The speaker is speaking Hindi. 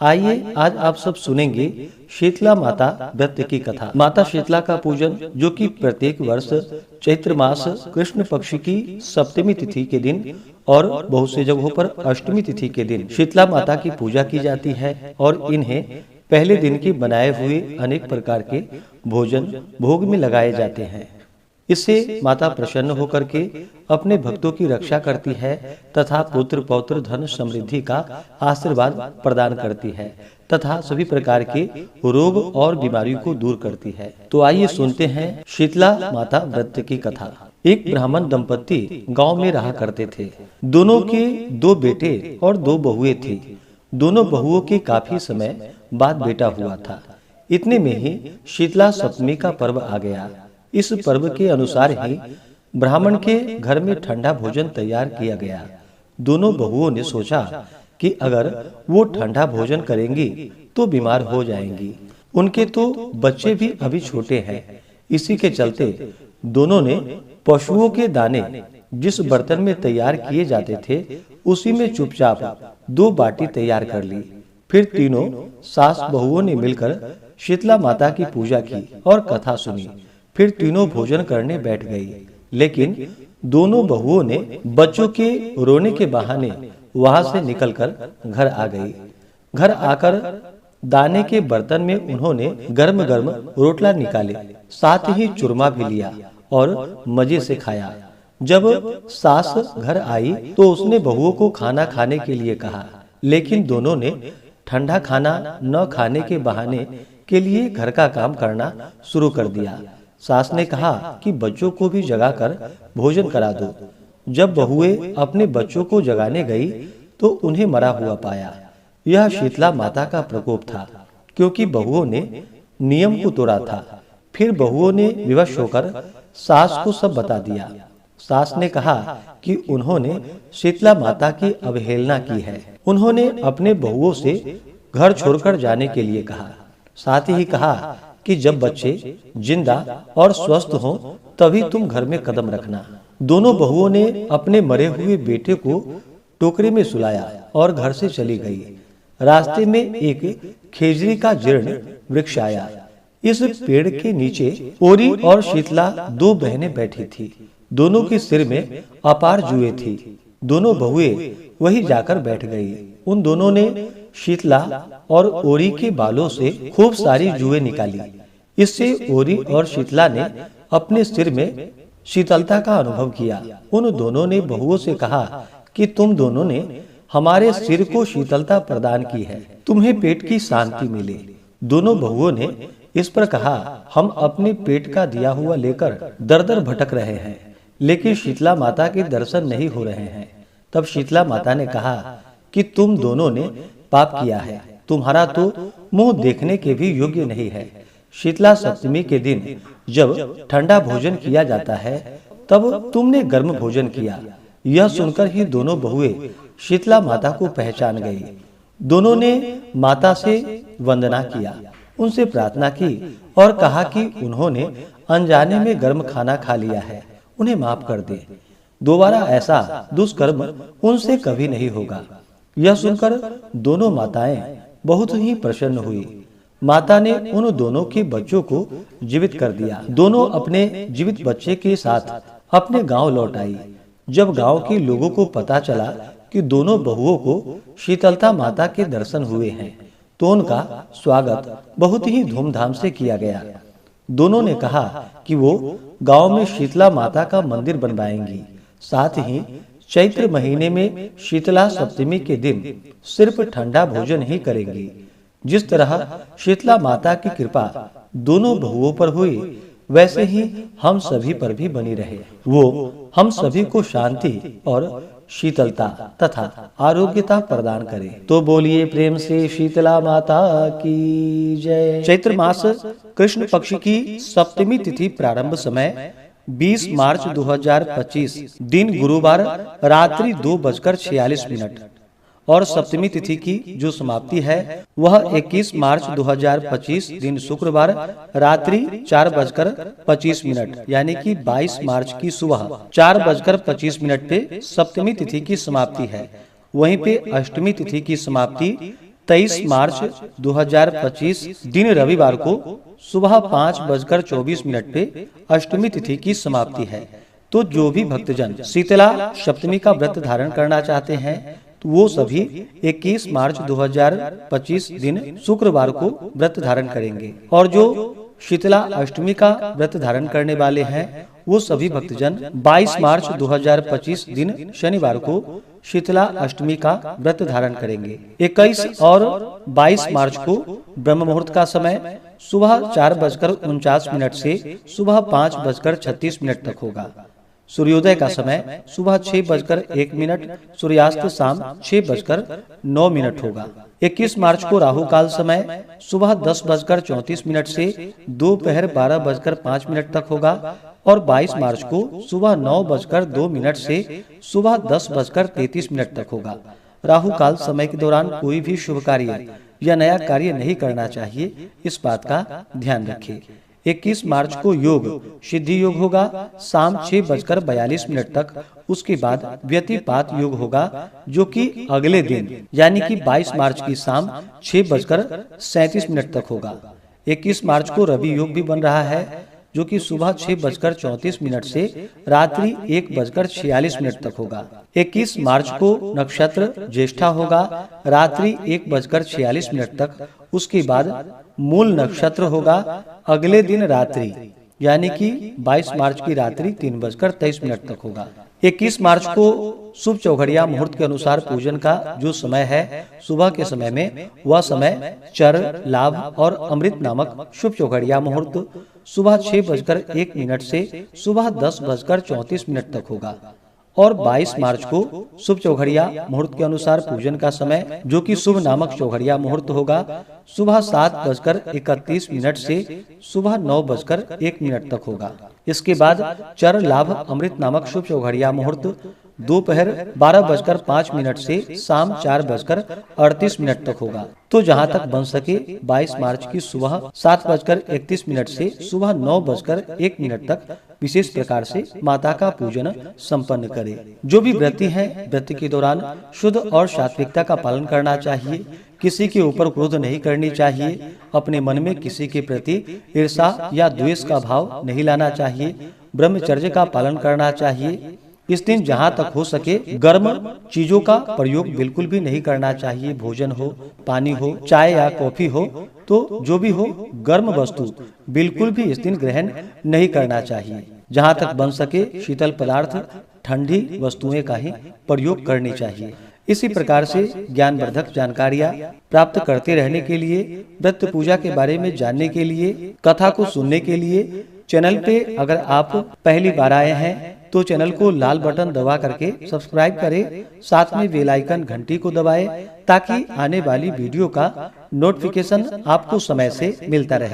आइए आज आप सब सुनेंगे शीतला माता व्रत की कथा। माता शीतला का पूजन, जो कि प्रत्येक वर्ष चैत्र मास कृष्ण पक्ष की सप्तमी तिथि के दिन और बहुत से जगहों पर अष्टमी तिथि के दिन शीतला माता की पूजा की जाती है और इन्हें पहले दिन के बनाए हुए अनेक प्रकार के भोजन भोग में लगाए जाते हैं। इससे माता प्रसन्न होकर के अपने भक्तों की रक्षा करती है तथा पुत्र पौत्र धन समृद्धि का आशीर्वाद प्रदान करती है तथा सभी प्रकार के रोग और बीमारियों को दूर करती है। तो आइए सुनते हैं शीतला माता व्रत की कथा। एक ब्राह्मण दंपत्ति गांव में रहा करते थे। दोनों के 2 बेटे और 2 बहुएं थी। दोनों बहुओं के काफी समय बाद बेटा हुआ था। इतने में ही शीतला सप्तमी का पर्व आ गया। इस पर्व के अनुसार ही ब्राह्मण के घर में ठंडा भोजन तैयार किया गया। दोनों बहुओं ने सोचा कि अगर वो ठंडा भोजन करेंगी तो बीमार हो जाएंगी। उनके तो बच्चे भी अभी छोटे हैं। इसी के चलते दोनों ने पशुओं के दाने जिस बर्तन में तैयार किए जाते थे उसी में चुपचाप 2 बाटी तैयार कर ली। फिर तीनों सास बहुओं ने मिलकर शीतला माता की पूजा की और कथा सुनी। फिर तीनों भोजन करने बैठ गई, लेकिन दोनों बहुओं ने बच्चों के रोने के बहाने वहां से निकलकर घर आ गई। घर आकर दाने के बर्तन में उन्होंने गर्म गर्म रोटला निकाले, साथ ही चूरमा भी लिया और मजे से खाया। जब सास घर आई तो उसने बहुओं को खाना खाने के लिए कहा, लेकिन दोनों ने ठंडा खाना न खाने के बहाने के लिए घर का काम करना शुरू कर दिया। सास ने कहा कि बच्चों को भी जगाकर भोजन करा दो। जब बहुएं अपने बच्चों को जगाने गई तो उन्हें मरा हुआ पाया। यह शीतला माता का प्रकोप था, क्योंकि बहुओं ने नियम को तोड़ा था। फिर बहुओं ने विवश होकर सास को सब बता दिया। सास ने कहा कि उन्होंने शीतला माता की अवहेलना की है। उन्होंने अपने बहुओं से घर छोड़कर जाने के लिए कहा। साथ ही कहा कि जब बच्चे जिंदा और स्वस्थ हों तभी तुम घर में कदम रखना। दोनों बहुओं ने अपने मरे हुए बेटे को टोकरे में सुलाया और घर से चली गई। रास्ते में एक खेजड़ी का जीर्ण वृक्ष आया। इस पेड़ के नीचे ओरी और शीतला 2 बहनें बैठी थी। दोनों के सिर में अपार जुएं थी। दोनों बहुएं वही जाकर बैठ गई। उन दोनों ने शीतला और ओरी के बालों से खूब सारी जुएं निकाली। इससे ओरी और शीतला ने अपने सिर में शीतलता का अनुभव किया। उन दोनों ने बहुओं से कहा कि तुम दोनों ने हमारे सिर को शीतलता प्रदान की है, तुम्हें पेट की शांति मिले। दोनों बहुओं ने इस पर कहा, हम अपने पेट का दिया हुआ लेकर दर दर भटक रहे हैं, लेकिन शीतला माता के दर्शन नहीं हो रहे हैं। तब शीतला माता ने कहा कि तुम दोनों ने पाप किया है, तुम्हारा तो मुंह देखने के भी योग्य नहीं है। शीतला सप्तमी के दिन जब ठंडा भोजन किया जाता है तब तुमने गर्म भोजन किया। यह सुनकर ही दोनों बहुएं शीतला माता को पहचान गई। दोनों ने माता से वंदना किया, उनसे प्रार्थना की और कहा कि उन्होंने अनजाने में गर्म खाना खा लिया है, उन्हें माफ कर दे। दोबारा ऐसा दुष्कर्म उनसे कभी नहीं होगा। यह सुनकर दोनों माताएं बहुत ही प्रसन्न हुई। माता ने उन दोनों के बच्चों को जीवित कर दिया। दोनों अपने जीवित बच्चे के साथ अपने गांव लौट आई। जब गांव के लोगों को पता चला कि दोनों बहुओं को शीतलता माता के दर्शन हुए हैं तो उनका स्वागत बहुत ही धूमधाम से किया गया। दोनों ने कहा कि वो गांव में शीतला माता का मंदिर बनवाएंगी। साथ ही चैत्र महीने में शीतला सप्तमी के दिन सिर्फ ठंडा भोजन ही करेंगी। जिस तरह शीतला माता की कृपा दोनों बहुओं पर हुई, वैसे ही हम सभी पर भी बनी रहे। वो हम सभी को शांति और शीतलता तथा आरोग्यता प्रदान करे। तो बोलिए प्रेम से शीतला माता की जय। चैत्र मास कृष्ण पक्ष की सप्तमी तिथि प्रारंभ समय 20 मार्च 2025 दिन गुरुवार रात्रि 2:46 और सप्तमी तिथि की जो समाप्ति है वह 21 मार्च 2025 दिन शुक्रवार रात्रि 4:25 यानी कि 22 मार्च की सुबह 4:25 पे सप्तमी तिथि की समाप्ति है। वहीं पे अष्टमी तिथि की समाप्ति 23 मार्च 2025 दिन रविवार को सुबह 5:24 पे अष्टमी तिथि की समाप्ति है। तो जो भी भक्तजन शीतला सप्तमी का व्रत धारण करना चाहते हैं तो वो सभी 21 मार्च 2025 दिन शुक्रवार को व्रत धारण करेंगे, और जो शीतला अष्टमी का व्रत धारण करने वाले हैं वो सभी भक्तजन 22 मार्च 2025 दिन शनिवार को शीतला अष्टमी का व्रत धारण करेंगे। 21 और 22 मार्च को ब्रह्म मुहूर्त का समय सुबह 4:49 से सुबह 5:36 तक होगा। सूर्योदय का समय सुबह 6:01, सूर्यास्त शाम 6:09 होगा। 21 मार्च को राहु काल समय सुबह 10:34 से दोपहर 12:05 तक होगा, और 22 मार्च को सुबह 9:02 से सुबह 10:33 तक होगा। राहु काल समय के दौरान कोई भी शुभ कार्य या नया कार्य नहीं करना चाहिए, इस बात का ध्यान रखें। 21 मार्च को योग सिद्धि योग होगा शाम 6:42 तक। उसके बाद व्यतिपात योग होगा जो कि अगले दिन यानी कि 22 मार्च की शाम 6:37 तक होगा। 21 मार्च को रवि योग भी बन रहा है जो कि सुबह 6:34 से रात्रि 1:46 तक होगा। 21 मार्च को नक्षत्र ज्येष्ठा होगा रात्रि 1:46 तक। उसके बाद मूल नक्षत्र होगा अगले दिन रात्रि यानी कि 22 मार्च की रात्रि 3:23 तक होगा। 21 मार्च को शुभ चौघड़िया मुहूर्त के अनुसार पूजन का जो समय है सुबह के समय में, वह समय चर लाभ और अमृत नामक शुभ चौघड़िया मुहूर्त सुबह 6:01 से सुबह 10:34 तक होगा। और 22 मार्च को शुभ चौघड़िया मुहूर्त के अनुसार पूजन का समय जो कि शुभ नामक चौघड़िया मुहूर्त होगा सुबह 7:31 से सुबह 9:01 तक होगा। इसके बाद चर लाभ अमृत नामक शुभ चौघड़िया मुहूर्त दोपहर 12:05 से शाम 4:38 तक होगा। तो जहां तक बन सके 22 मार्च की सुबह 7:31 से सुबह 9:01 तक विशेष प्रकार से माता का पूजन संपन्न करें। जो भी व्रती हैं व्रत के दौरान शुद्ध और सात्विकता का पालन करना चाहिए, किसी के ऊपर क्रोध नहीं करनी चाहिए, अपने मन में किसी के प्रति ईर्षा या द्वेष का भाव नहीं लाना चाहिए, ब्रह्मचर्य का पालन करना चाहिए। इस दिन जहाँ तक हो सके गर्म चीजों का प्रयोग बिल्कुल भी नहीं करना चाहिए। भोजन हो, पानी हो, चाय या कॉफी हो, तो जो भी हो गर्म वस्तु बिल्कुल भी इस दिन ग्रहण नहीं करना चाहिए। जहाँ तक बन सके शीतल पदार्थ, ठंडी वस्तुएं का ही प्रयोग करनी चाहिए। इसी प्रकार से ज्ञानवर्धक जानकारियाँ प्राप्त करते रहने के लिए, व्रत पूजा के बारे में जानने के लिए, कथा को सुनने के लिए चैनल पे अगर आप पहली बार आए हैं तो चैनल को लाल बटन दबा करके सब्सक्राइब करें, साथ में बेल आइकन घंटी को दबाएं ताकि आने वाली वीडियो का नोटिफिकेशन आपको समय से मिलता रहे।